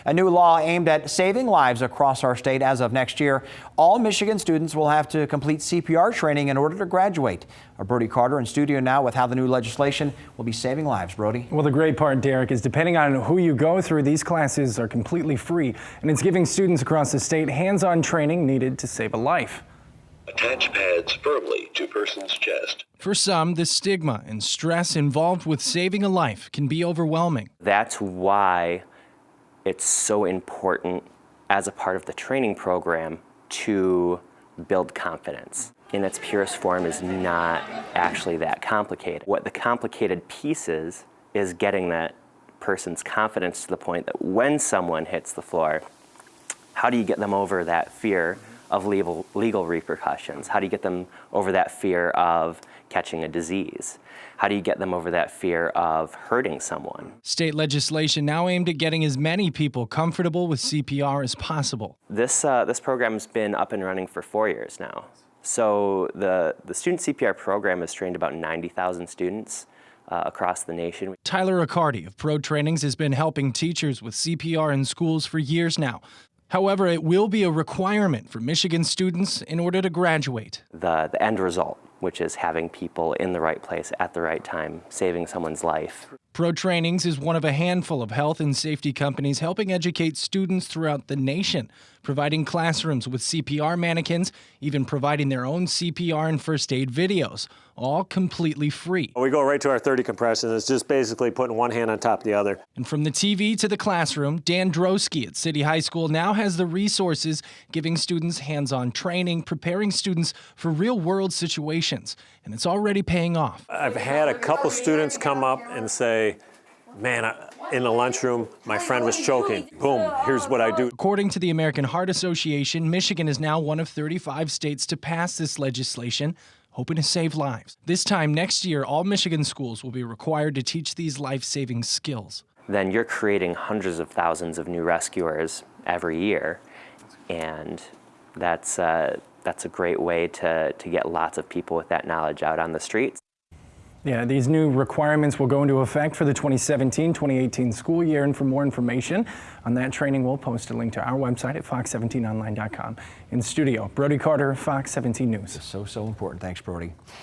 A new law aimed at saving lives across our state as of next year. All Michigan students will have to complete CPR training in order to graduate. Our Brody Carter in studio now with how the new legislation will be saving lives. Brody. Well, the great part, Derek, is depending on who you go through, these classes are completely free, and it's giving students across the state hands-on training needed to save a life. Attach pads firmly to person's chest. For some, the stigma and stress involved with saving a life can be overwhelming. That's why it's so important as a part of the training program to build confidence. In its purest form is not actually that complicated. What the complicated piece is getting that person's confidence to the point that when someone hits the floor, how do you get them over that fear of legal repercussions? How do you get them over that fear of catching a disease? How do you get them over that fear of hurting someone? State legislation now aimed at getting as many people comfortable with CPR as possible. This program's been up and running for 4 years now. So the student CPR program has trained about 90,000 students across the nation. Tyler Riccardi of ProTrainings has been helping teachers with CPR in schools for years now. However, it will be a requirement for Michigan students in order to graduate. The end result, which is having people in the right place at the right time, saving someone's life. ProTrainings is one of a handful of health and safety companies helping educate students throughout the nation, providing classrooms with CPR mannequins, even providing their own CPR and first aid videos, all completely free. We go right to our 30 compressions. It's just basically putting one hand on top of the other. And from the TV to the classroom, Dan Drosky at City High School now has the resources, giving students hands-on training, preparing students for real-world situations, and it's already paying off. I've had a couple students come up and say, man, in the lunchroom, my friend was choking. Boom, here's what I do. According to the American Heart Association, Michigan is now one of 35 states to pass this legislation, hoping to save lives. This time next year, all Michigan schools will be required to teach these life-saving skills. Then you're creating hundreds of thousands of new rescuers every year, and that's a great way to get lots of people with that knowledge out on the streets. Yeah, these new requirements will go into effect for the 2017-2018 school year, and for more information on that training, we'll post a link to our website at fox17online.com. In studio, Brody Carter, Fox 17 News. So important. Thanks, Brody.